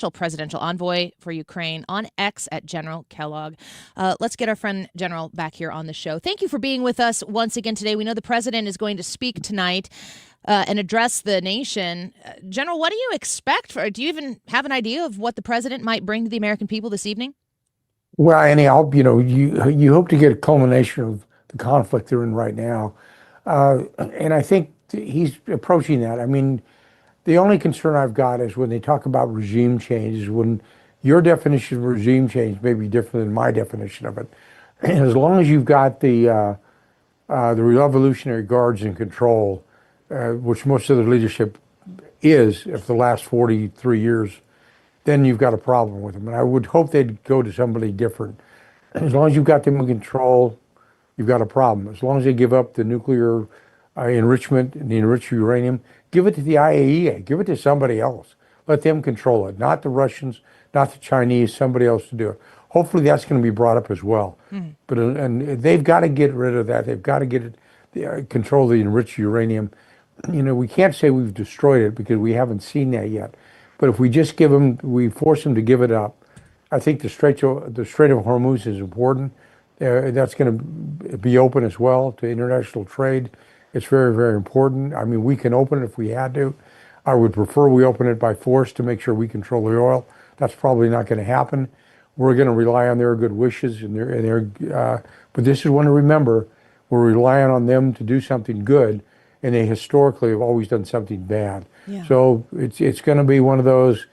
Special Presidential Envoy for Ukraine on X at General Kellogg. Let's get our friend General back here on the show. Thank you for being with us once again today. We know the president is going to speak tonight and address the nation. General, what do you expect? Do you even have an idea of what the president might bring to the American people this evening? Well, Annie, you hope to get a culmination of the conflict they're in right now, and I think he's approaching that. I mean, the only concern I've got is when they talk about regime change, is when your definition of regime change may be different than my definition of it. And as long as you've got the Revolutionary Guards in control, which most of the leadership is, for the last 43 years, then you've got a problem with them. And I would hope they'd go to somebody different. As long as you've got them in control, you've got a problem. As long as they give up the nuclear enrichment and the enriched uranium, give it to the IAEA, give it to somebody else. Let them control it, not the Russians, not the Chinese, somebody else to do it. Hopefully that's going to be brought up as well. But and they've got to get rid of that. They've got to get it, control the enriched uranium. You know, we can't say we've destroyed it because we haven't seen that yet. But if we just we force them to give it up, I think the Strait of Hormuz is important. That's going to be open as well to international trade. It's very, very important. I mean, we can open it if we had to. I would prefer we open it by force to make sure we control the oil. That's probably not going to happen. We're going to rely on their good wishes but this is one to remember. We're relying on them to do something good, and they historically have always done something bad. Yeah. So it's going to be one of those,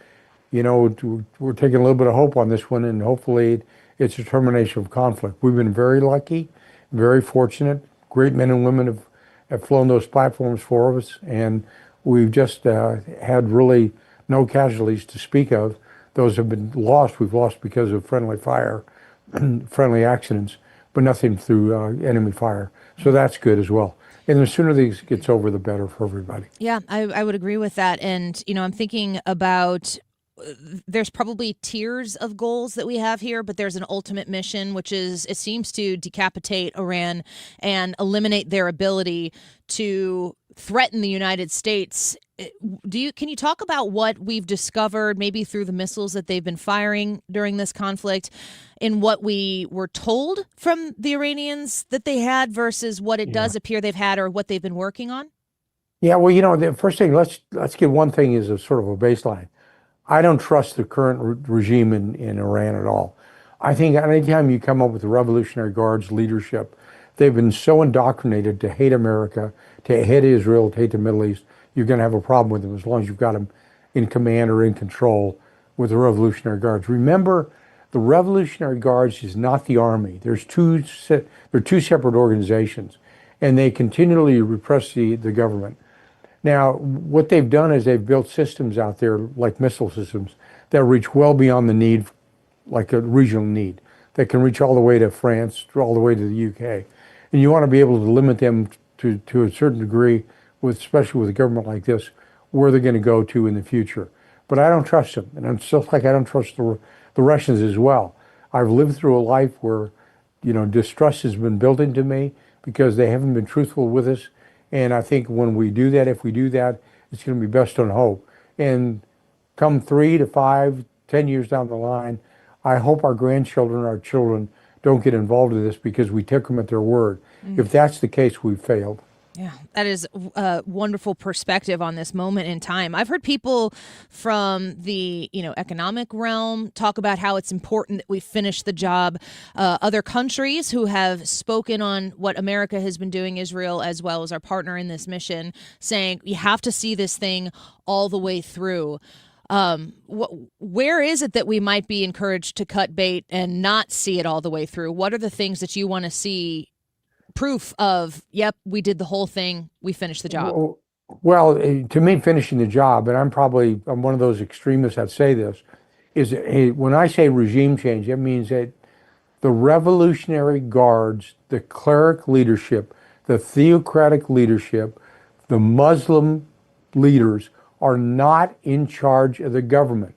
we're taking a little bit of hope on this one, and hopefully it's a termination of conflict. We've been very lucky, very fortunate. Great men and women have flown those platforms for us, and we've just had really no casualties to speak of. Those have been lost. We've lost because of friendly fire, friendly accidents, but nothing through enemy fire. So that's good as well. And the sooner this gets over, the better for everybody. Yeah, I would agree with that. And, I'm thinking about there's probably tiers of goals that we have here, but there's an ultimate mission, which is it seems to decapitate Iran and eliminate their ability to threaten the United States. Can you talk about what we've discovered, maybe through the missiles that they've been firing during this conflict, in what we were told from the Iranians that they had versus what it does appear they've had or what they've been working on? Yeah, well, the first thing, let's get one thing as a sort of a baseline. I don't trust the current regime in Iran at all. I think anytime you come up with the Revolutionary Guards leadership, they've been so indoctrinated to hate America, to hate Israel, to hate the Middle East. You're going to have a problem with them as long as you've got them in command or in control with the Revolutionary Guards. Remember, the Revolutionary Guards is not the army. They're two separate organizations, and they continually repress the government. Now, what they've done is they've built systems out there, like missile systems, that reach well beyond the need, like a regional need, that can reach all the way to France, all the way to the UK. And you want to be able to limit them to a certain degree, especially with a government like this, where they're going to go to in the future. But I don't trust them, and I'm just like I don't trust the Russians as well. I've lived through a life where, distrust has been built into me because they haven't been truthful with us. And I think when we do that, if we do that, it's going to be best on hope. And come 3 to 5, 10 years down the line, I hope our grandchildren, our children, don't get involved in this because we took them at their word. If that's the case, we've failed. Yeah, that is a wonderful perspective on this moment in time. I've heard people from the economic realm talk about how it's important that we finish the job. Other countries who have spoken on what America has been doing, Israel as well as our partner in this mission, saying you have to see this thing all the way through. Where is it that we might be encouraged to cut bait and not see it all the way through? What are the things that you want to see proof of, yep, we did the whole thing, we finished the job? Well, to me, finishing the job, and I'm one of those extremists that say this, is when I say regime change, it means that the Revolutionary Guards, the cleric leadership, the theocratic leadership, the Muslim leaders are not in charge of the government.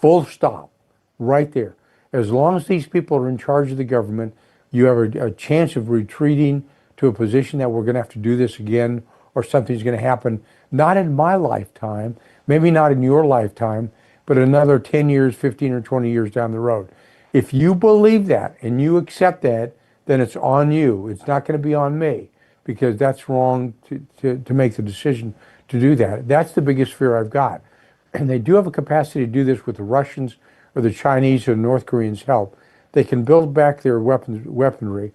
Full stop. Right there. As long as these people are in charge of the government, you have a chance of retreating to a position that we're going to have to do this again, or something's going to happen, not in my lifetime, maybe not in your lifetime, but another 10 years, 15 or 20 years down the road. If you believe that and you accept that, then it's on you. It's not going to be on me, because that's wrong to make the decision to do that. That's the biggest fear I've got. And they do have a capacity to do this with the Russians or the Chinese or North Koreans' help. They can build back their weaponry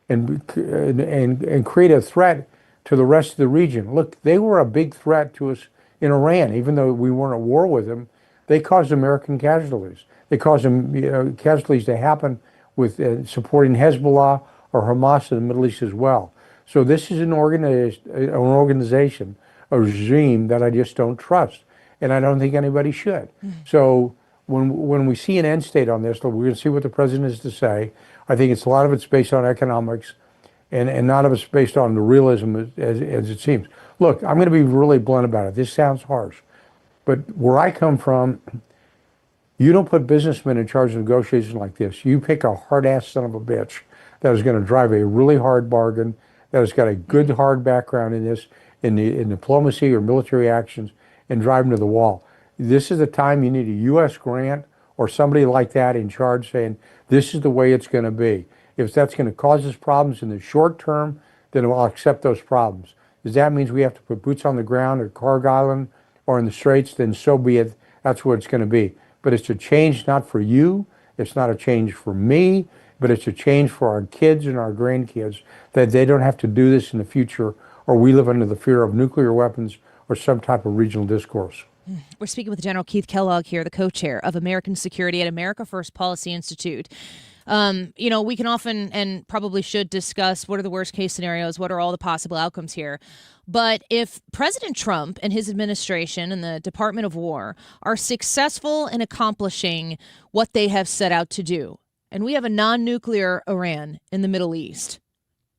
and create a threat to the rest of the region. Look, they were a big threat to us in Iran, even though we weren't at war with them. They caused American casualties. They caused them, casualties to happen with supporting Hezbollah or Hamas in the Middle East as well. So this is an organization, a regime that I just don't trust, and I don't think anybody should. So when we see an end state on this, we're going to see what the president has to say. I think a lot of it's based on economics, and none of it's based on the realism as it seems. Look, I'm going to be really blunt about it. This sounds harsh, but where I come from, you don't put businessmen in charge of negotiations like this. You pick a hard-ass son of a bitch that is going to drive a really hard bargain, that has got a good hard background in this, in diplomacy or military actions, and drive them to the wall. This is the time you need a U.S. grant or somebody like that in charge saying, this is the way it's going to be. If that's going to cause us problems in the short term, then I'll accept those problems. If that means we have to put boots on the ground at Kellogg Island or in the Straits, then so be it. That's what it's going to be. But it's a change not for you, it's not a change for me, but it's a change for our kids and our grandkids, that they don't have to do this in the future, or we live under the fear of nuclear weapons or some type of regional discourse. We're speaking with General Keith Kellogg here, the co-chair of American Security at America First Policy Institute. We can often and probably should discuss what are the worst case scenarios, what are all the possible outcomes here. But if President Trump and his administration and the Department of War are successful in accomplishing what they have set out to do, and we have a non-nuclear Iran in the Middle East,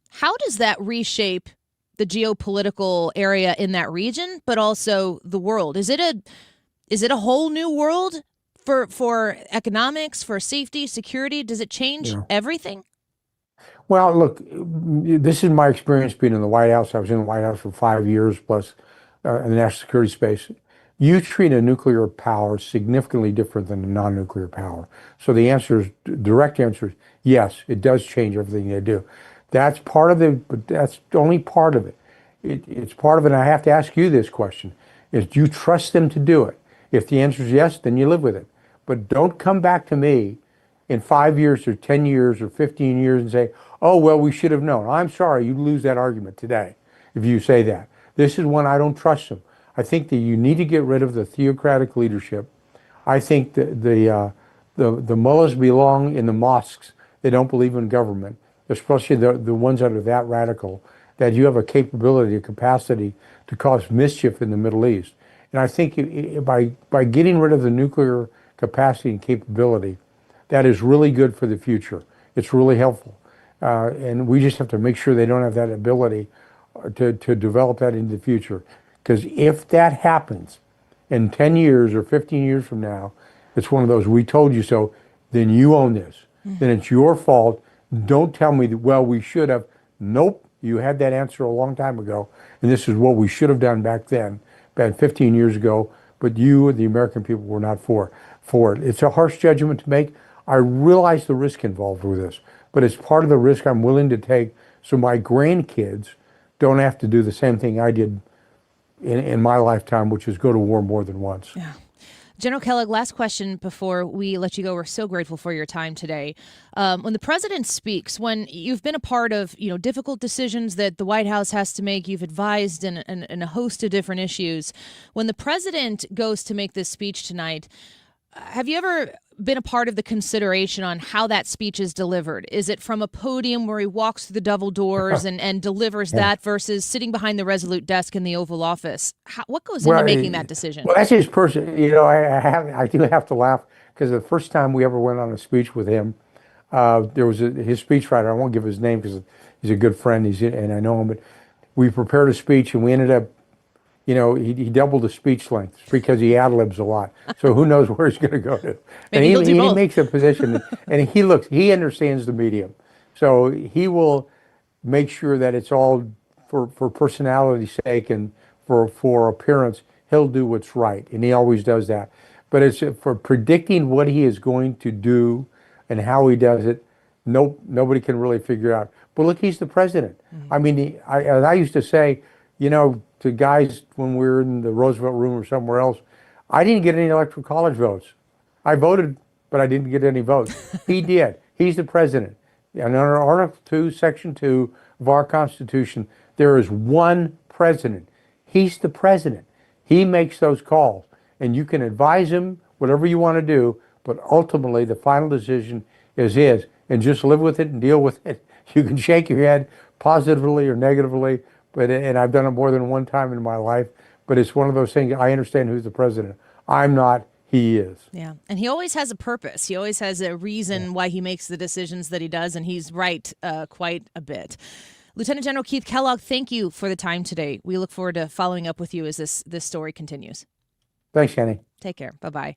how does that reshape the geopolitical area in that region, but also the world? Is it a whole new world for economics, for safety, security? Does it change everything? Well, look, this is my experience being in the White House. I was in the White House for 5 years plus in the national security space. You treat a nuclear power significantly different than a non-nuclear power. So the direct answer is yes, it does change everything they do. That's part of it, but that's only part of it. It's part of it, and I have to ask you this question, is do you trust them to do it? If the answer is yes, then you live with it. But don't come back to me in 5 years or 10 years or 15 years and say, oh, well, we should have known. I'm sorry, you lose that argument today if you say that. This is when I don't trust them. I think that you need to get rid of the theocratic leadership. I think that the mullahs belong in the mosques. They don't believe in government, especially the ones that are that radical, that you have a capability, a capacity to cause mischief in the Middle East. And I think by getting rid of the nuclear capacity and capability, that is really good for the future. It's really helpful. And we just have to make sure they don't have that ability to develop that into the future. Because if that happens in 10 years or 15 years from now, it's one of those, we told you so, then you own this. Then it's your fault. Don't tell me that, well, we should have. Nope, you had that answer a long time ago. And this is what we should have done back then, back 15 years ago. But you, the American people, were not for it. It's a harsh judgment to make. I realize the risk involved with this, but it's part of the risk I'm willing to take so my grandkids don't have to do the same thing I did in my lifetime, which is go to war more than once. Yeah. General Kellogg, last question before we let you go. We're so grateful for your time today. When the president speaks, when you've been a part of difficult decisions that the White House has to make, you've advised in a host of different issues. When the president goes to make this speech tonight, have you ever been a part of the consideration on how that speech is delivered? Is it from a podium where he walks through the double doors and delivers that versus sitting behind the Resolute desk in the Oval Office? What goes into making that decision? Well, that's his person. I do have to laugh because the first time we ever went on a speech with him, there was his speechwriter. I won't give his name because he's a good friend. And I know him, but we prepared a speech and we ended up, he doubled the speech length because he ad-libs a lot. So who knows where he's going to go to. And he makes a position, and he understands the medium. So he will make sure that it's all for personality's sake and for appearance. He'll do what's right, and he always does that. But it's for predicting what he is going to do and how he does it. Nope, nobody can really figure out. But look, he's the president. I mean, as I used to say, to guys when we were in the Roosevelt Room or somewhere else, I didn't get any electoral college votes. I voted, but I didn't get any votes. He did. He's the president. And under Article 2, Section 2 of our Constitution, there is one president. He's the president. He makes those calls. And you can advise him whatever you want to do, but ultimately the final decision is his. And just live with it and deal with it. You can shake your head positively or negatively, and I've done it more than one time in my life, but it's one of those things. I understand who's the president. I'm not. He is. Yeah. And he always has a purpose. He always has a reason why he makes the decisions that he does, and he's right quite a bit. Lieutenant General Keith Kellogg, thank you for the time today. We look forward to following up with you as this story continues. Thanks, Annie. Take care. Bye-bye.